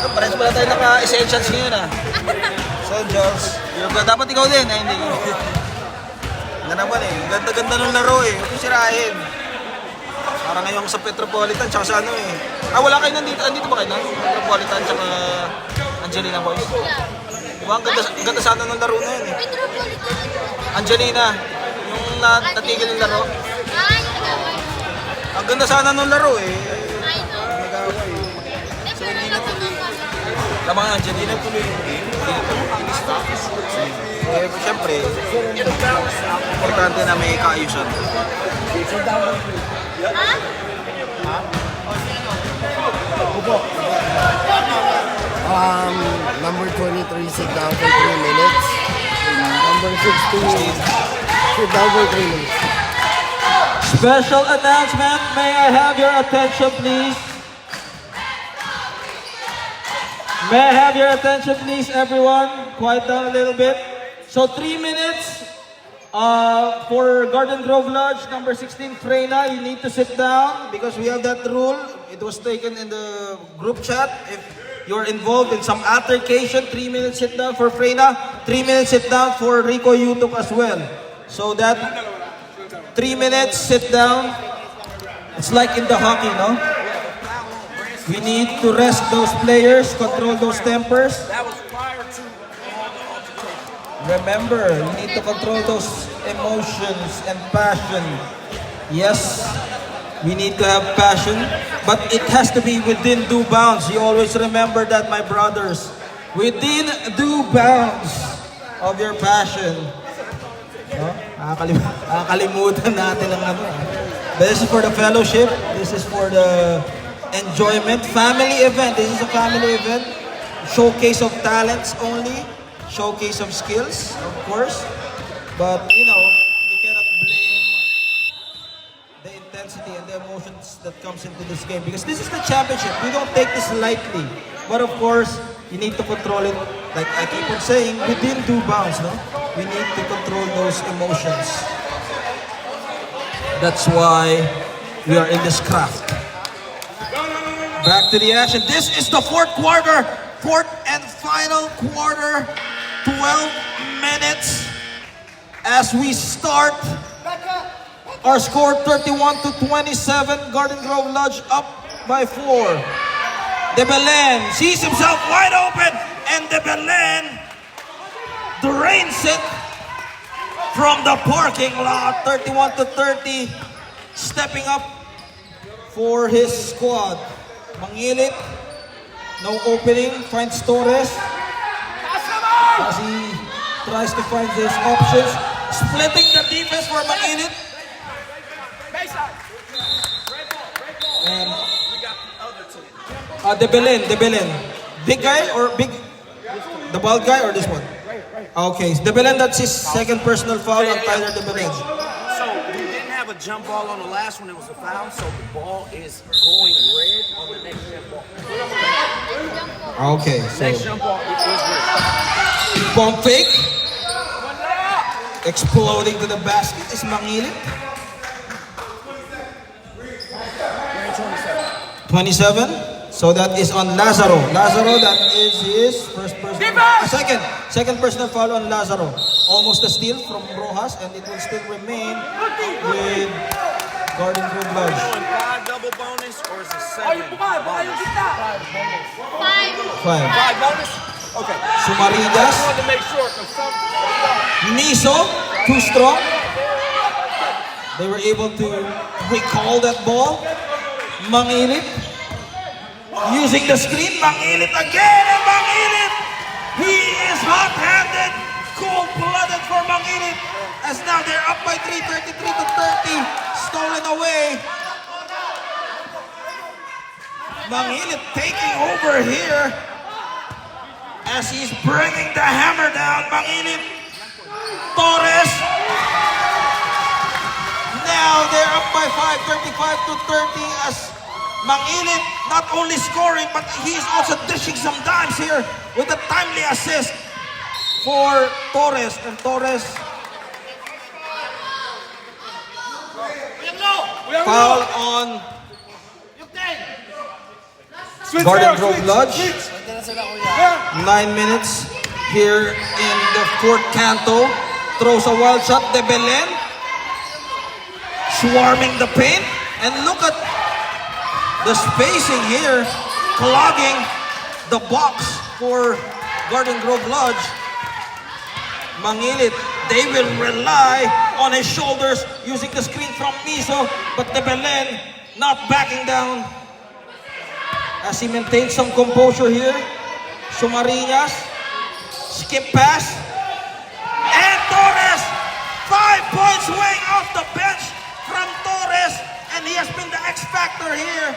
Parehas pala tayo naka-essentials ngayon ah. Essentials. Dapat ikaw din, ay hindi. Nga naman eh, ganda-ganda ng laro eh. Huwag yung sirahin. Parang ngayong sa Petropolitan, tsaka sa ano eh. Ah, wala kayo nandito. Andito ba kayo na? Petropolitan, tsaka Angelina Boys. Diba, ang ganda sana ng laro na yun eh. Angelina, yung natigil yung laro. Ay, nag-away. Ang ganda sana ng laro eh. I know. Nag-away. Hindi, pero nakuha pa. Lamang Angelina tuloy yung game. Eh, siyempre, importante na may kaayusan. Ha? Number 23 sit down for 3 minutes. Number 16 sit down for 3 minutes. Special announcement. May I have your attention, please? May I have your attention, please, everyone? Quiet down a little bit. So 3 minutes for Garden Grove Lodge, number 16, Freyna. You need to sit down because we have that rule. It was taken in the group chat. If you're involved in some altercation, 3 minutes sit down for Freyna, 3 minutes sit down for Rico Yutuk as well. So that 3 minutes sit down. It's like in the hockey, no? We need to rest those players, control those tempers. That was prior to Remember, you need to control those emotions and passion. Yes, we need to have passion, but it has to be within due bounds. You always remember that, my brothers. Within due bounds of your passion. No? Nakakalimutan natin ang ano. This is for the fellowship. This is for the enjoyment. Family event. This is a family event. Showcase of talents only. Showcase of skills, of course. But, you know, you cannot blame the intensity and the emotions that comes into this game. Because this is the championship. We don't take this lightly. But of course, you need to control it, like I keep on saying, within due bounds, no? We need to control those emotions. That's why we are in this craft. Back to the action. This is the fourth quarter. Fourth and final quarter. 12 minutes as we start. Our score 31-27. Garden Grove Lodge up by 4. De Belen sees himself wide open, and De Belen drains it from the parking lot. 31-30. Stepping up for his squad. Mangilit. No opening. Finds Torres. As he tries to find his options. Splitting the defense for Mangilit. And De Belen. Big guy or big? The bald guy or this one? Okay, De Belen, that's his second personal foul on Tyler De Belen. So we didn't have a jump ball on the last one. It was a foul. So the ball is going red on the next jump ball. Okay, Next so jump ball it is red. pump fake. Exploding to the basket is Mangilit. 27. So that is on Lazaro. Lazaro, that is his first personal. Second personal foul on Lazaro. Almost a steal from Rojas, and it will still remain with Garden Grove Lodge. Going 5 double bonus or is it 7 bonus? 5. 5. 5 bonus? Okay. Sumarigas. I wanted to make sure because some. Miso, too strong. They were able to recall that ball. Mangilip. Using the screen. Mangilip again and Mangilip. He is hot-handed. Cold-blooded for Mangilip. As now they're up by 3, 33 to 30. Stolen away. Mangilip taking over here. As he's bringing the hammer down. Mangilip. Torres. Now they're up by 5, 35 to 30 as Mangilip not only scoring but he's also dishing some dimes here with a timely assist for Torres. And Torres foul on Garden Grove Lodge. 9 minutes here in the fourth canto. Throws a wild shot. De Belen swarming the paint. And look at the spacing here, clogging the box for Garden Grove Lodge. Mangilip, they will rely on his shoulders using the screen from Miso, but De Belen not backing down as he maintains some composure here. Sumariñas, skip pass, and Torres, 5 points weighing off the bench from Torres, and he has been the X factor here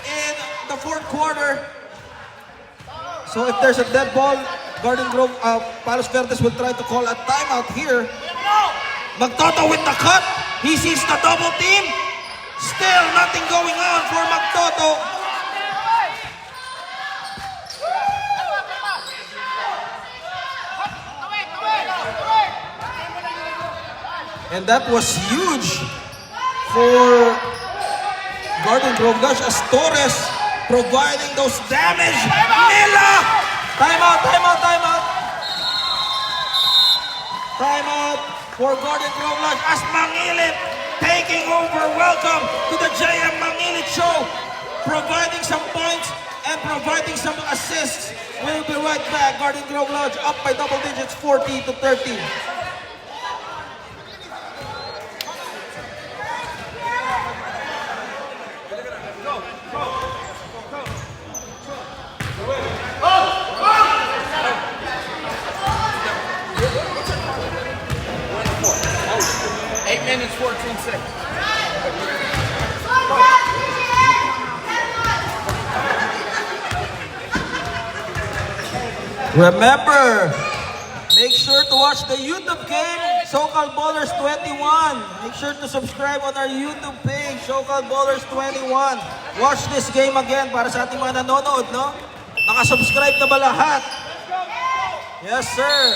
in the fourth quarter. So if there's a dead ball, Garden Grove, Palos Verdes will try to call a timeout here. Magtoto with the cut. He sees the double team. Still nothing going on for Magtoto. And that was huge for Garden Grove Lodge as Torres providing those damage. Mila! Timeout, timeout, timeout. Timeout for Garden Grove Lodge as Mangilip taking over. Welcome to the JM Mangilip Show. Providing some points and providing some assists. We'll be right back. Garden Grove Lodge up by double digits, 40 to 30. Minutes, 14 seconds. Remember, make sure to watch the YouTube game, SoCal Ballers 21. Make sure to subscribe on our YouTube page, SoCal Ballers 21. Watch this game again para sa ating mga nanonood, no? Nakasubscribe na ba lahat? Yes, sir.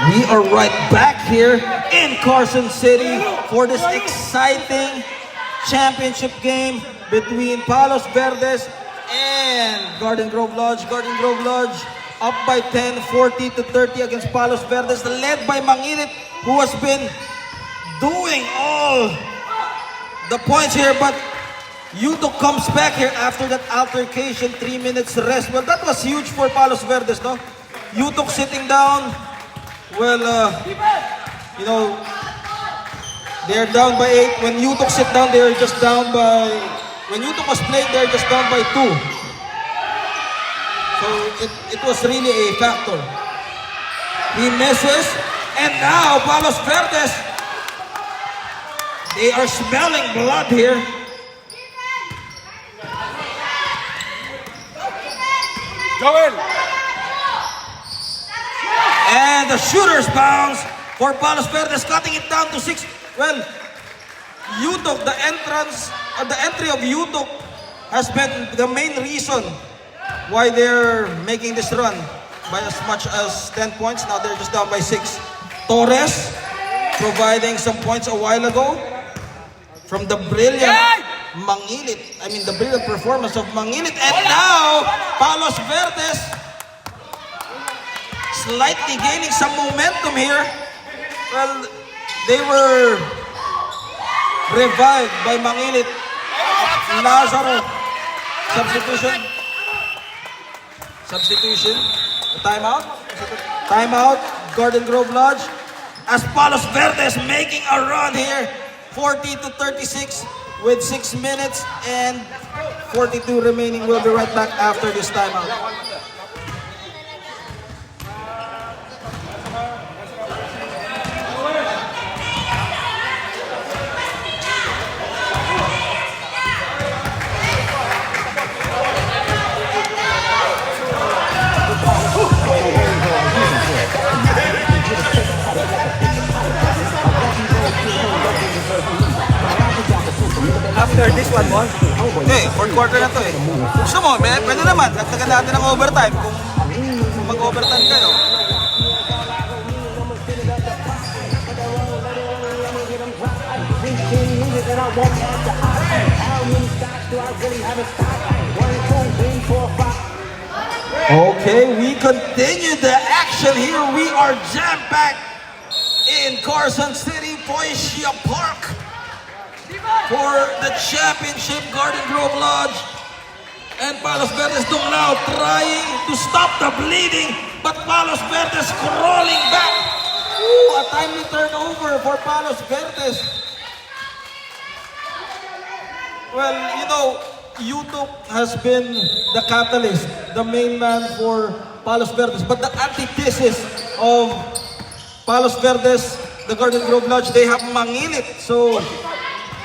We are right back here in Carson City for this exciting championship game between Palos Verdes and Garden Grove Lodge. Garden Grove Lodge up by 10, 40 to 30 against Palos Verdes, led by Mangilip, who has been doing all the points here, but Yuto comes back here after that altercation, 3 minutes rest. Well, that was huge for Palos Verdes, no? Yuto sitting down. Well, you know, they're down by 8. When Yutok sit down, they're just down by... When Yutok was playing, they're just down by 2. So it was really a factor. He misses, and now Palos Verdes, they are smelling blood here. Go in. And the shooter's bounce for Palos Verdes, cutting it down to 6. Well, Yutok, the entry of Yutok has been the main reason why they're making this run. by as much as 10 points. Now they're just down by 6. Torres providing some points a while ago from the brilliant Mangilit. I mean, the brilliant performance of Mangilit. And now, Palos Verdes slightly gaining some momentum here. Well, they were revived by Mangilit. Lazaro. Substitution. Timeout. Timeout. Garden Grove Lodge. As Palos Verdes making a run here. 40-36 with 6 minutes and 42 remaining. We'll be right back after this timeout. After this one, Mon. Okay, fourth quarter na to eh. Gusto mo, pwede naman. Dagdagan natin ng overtime kung mag-overtime kayo. Okay, we continue the action here. We are jam-packed in Carson City, Poesia Park for the championship. Garden Grove Lodge and Palos Verdes Dumlao trying to stop the bleeding, but Palos Verdes crawling back. Ooh, a timely turnover for Palos Verdes. Well, you know, YouTube has been the catalyst, the main man for Palos Verdes, but the antithesis of Palos Verdes, the Garden Grove Lodge, they have Mangilit. So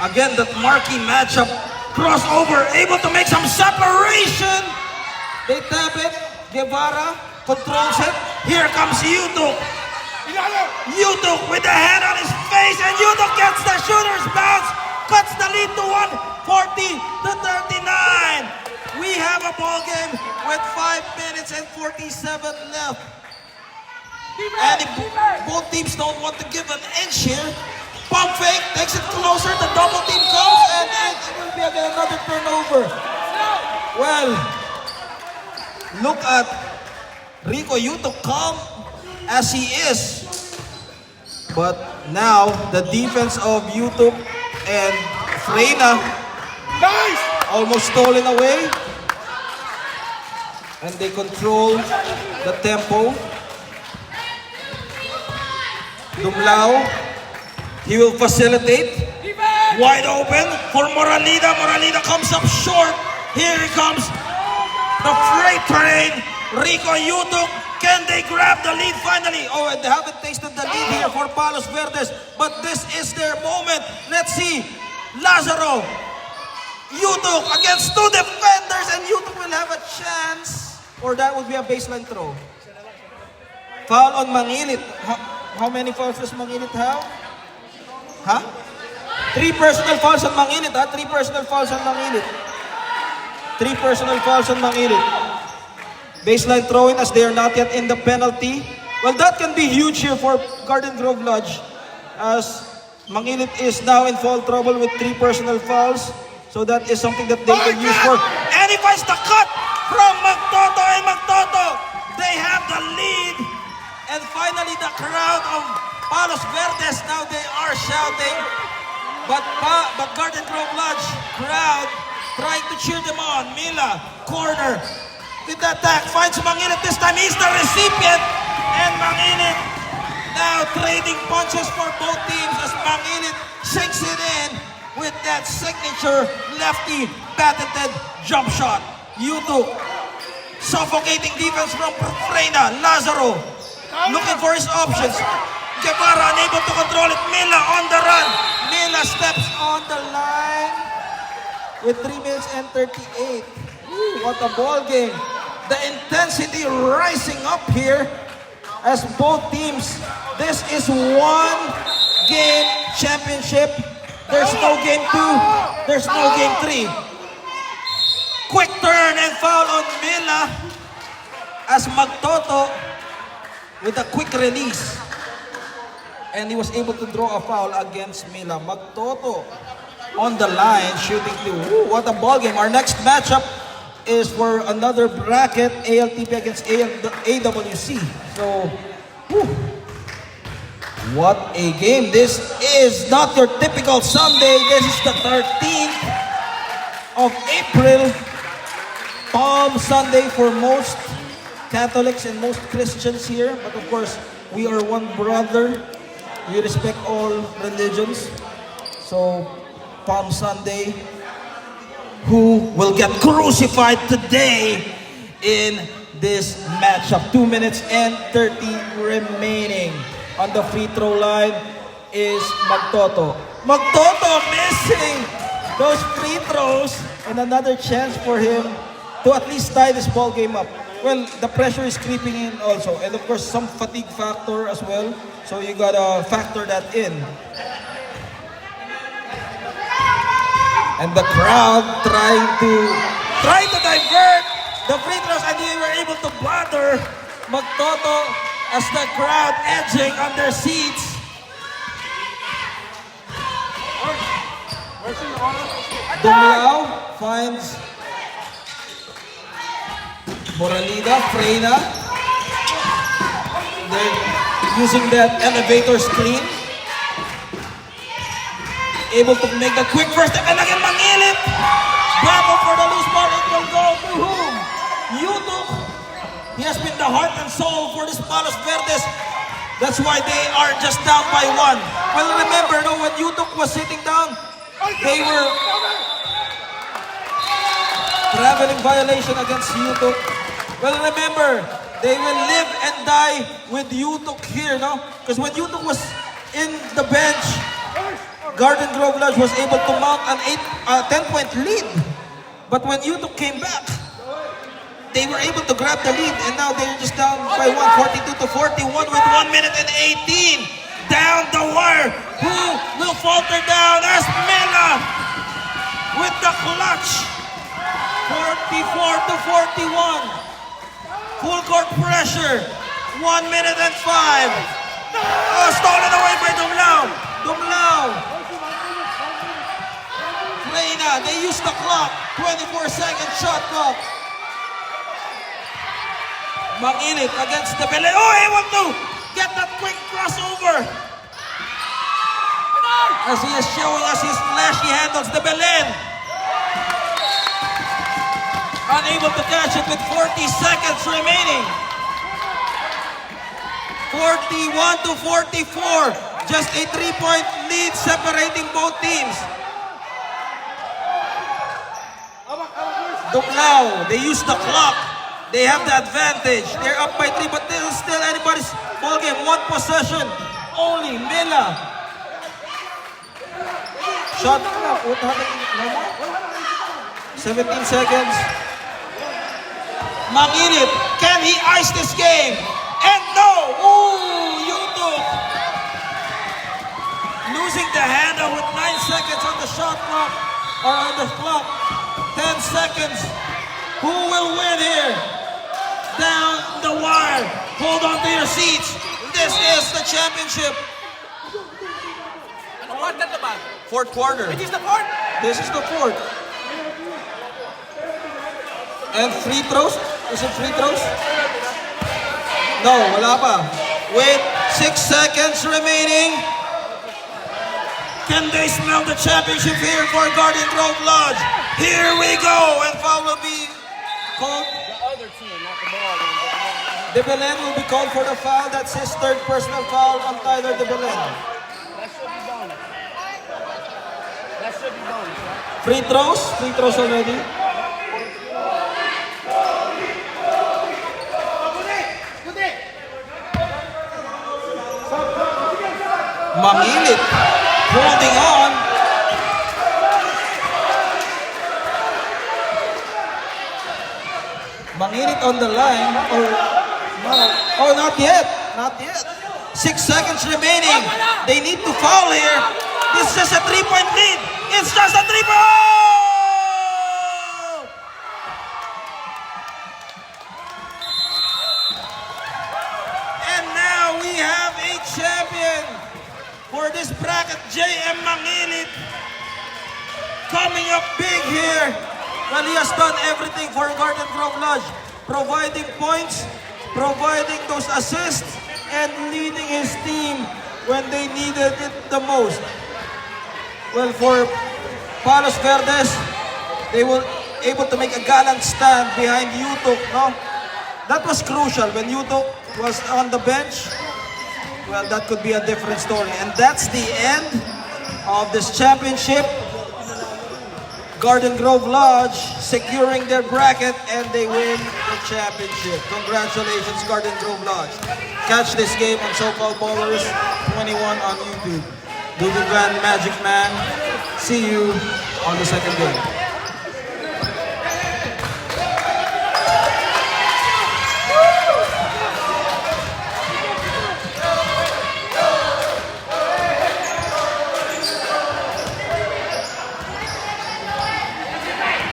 again, that marquee matchup, crossover, able to make some separation. They tap it. Guevara controls it. Here comes Yutuk. Yutuk with the hand on his face, and Yutuk gets the shooter's bounce, cuts the lead to 140-39. We have a ball game with 5 minutes and 47 left. And if both teams don't want to give an inch here, pump fake, takes it closer, the double team comes, and it will be again another turnover. Well, look at Rico Yutuk, calm as he is. But now, the defense of Yutuk and Freyna almost stolen away. And they control the tempo. Dumlao, he will facilitate. Wide open for Moralida. Moralida comes up short. Here he comes. The freight train. Rico Yutuk. Can they grab the lead finally? Oh, and they haven't tasted the lead here for Palos Verdes. But this is their moment. Let's see. Lazaro. Yutuk against 2 defenders. And Yutuk will have a chance. Or that would be a baseline throw. Foul on Mangilit. How many fouls does Mangilit have? Huh? 3 personal fouls on Mangilit, ha? 3 personal fouls on Mangilit. 3 personal fouls on Mangilit. Baseline throw-in as they are not yet in the penalty. Well, that can be huge here for Garden Grove Lodge, as Mangilit is now in foul trouble with 3 personal fouls. So that is something that they can use for. And he finds the cut from Magtoto, and Magtoto, they have the lead. And finally, the crowd of Palos Verdes, now they are shouting. But Garden Grove Lodge crowd trying to cheer them on. Mila, corner, with the attack, finds Mangilit. This time he's the recipient. And Mangilit now trading punches for both teams as Mangilit sinks it in with that signature lefty patented jump shot. Yutuk, suffocating defense from Freyna. Lazaro, looking for his options. Guevara unable to control it. Mila on the run. Mila steps on the line with 3 minutes and 38. Ooh, what a ball game. The intensity rising up here as both teams. This is 1-game championship. There's no game 2. There's no game 3. Quick turn and foul on Mila as Magtoto with a quick release. And he was able to draw a foul against Mila. Magtoto on the line, shooting two. Ooh, what a ball game. Our next matchup is for another bracket, ALTP against AWC. So, whew, what a game. This is not your typical Sunday. This is the 13th of April. Palm Sunday for most Catholics and most Christians here. But of course, we are one brother. We respect all religions. So, Palm Sunday. Who will get crucified today in this matchup? 2 minutes and 30 remaining. On the free throw line is Magtoto. Magtoto missing those free throws, and another chance for him to at least tie this ball game up. Well, the pressure is creeping in also, and of course some fatigue factor as well. So you gotta factor that in. And the crowd trying to divert the free throws, and they were able to bother Magtoto as the crowd edging on their seats. Dumlao finds Moralida, Freyna. They're using that elevator screen. Able to make the quick first step, and again Mangilit. Bravo for the loose ball. It will go to whom? Yutuk. He has been the heart and soul for this Palos Verdes. That's why they are just down by one. Well, remember, no, when Yutuk was sitting down, they were traveling violation against Yutuk. Well, remember, they will live and die with Yutuk here, no? Because when Yutuk was in the bench, Garden Grove Lodge was able to mount an 10-point lead. But when Yutuk came back, they were able to grab the lead, and now they're just down by 42-41 with 1 minute and 18. Down the wire. Who will falter down? As Mila with the clutch. 44-41. Full court pressure. 1 minute and 5. Oh, stolen away by Dumlao. Dumlao. Freyna, they use the clock. 24-second shot clock. Mangilit against the Belen. Oh, able to get that quick crossover. As he is showing us his flashy handles, the Belen. Unable to catch it with 40 seconds remaining. 41-44. Just a 3-point lead separating both teams. Dumlao, they use the clock. They have the advantage. They're up by 3, but this is still anybody's ball game. One possession only. Mila. Shot. 17 seconds. Mangilit. Can he ice this game? And no! Ooh, Yutuk. Losing the handle with 9 seconds on the shot clock. Or on the clock. 10 seconds. Who will win here? Down the wire. Hold on to your seats. This is the championship. Fourth quarter. This is the fourth? This is the fourth. And free throws? Is it free throws? No, wala pa. With 6 seconds remaining. Can they smell the championship here for Garden Grove Lodge? Here we go. And foul will be called. De Belen will be called for the foul. That's his third personal foul on Tyler De Belen. That should be bonus. That should be bonus, right? Free throws already. Mangilit holding on. Mangilit on the line, or no? Oh, not yet. Not yet. 6 seconds remaining. They need to foul here. This is just a 3-point lead. It's just a 3-point. at JM Mangilit coming up big here. Well, he has done everything for Garden Grove Lodge, providing points, providing those assists, and leading his team when they needed it the most. Well, for Palos Verdes, they were able to make a gallant stand behind Yutok, no? That was crucial. When Yutok was on the bench, well, that could be a different story. And that's the end of this championship. Garden Grove Lodge securing their bracket and they win the championship. Congratulations, Garden Grove Lodge. Catch this game on So-Called Ballers 21 on YouTube. Dudu Grand Magic Man. See you on the second game.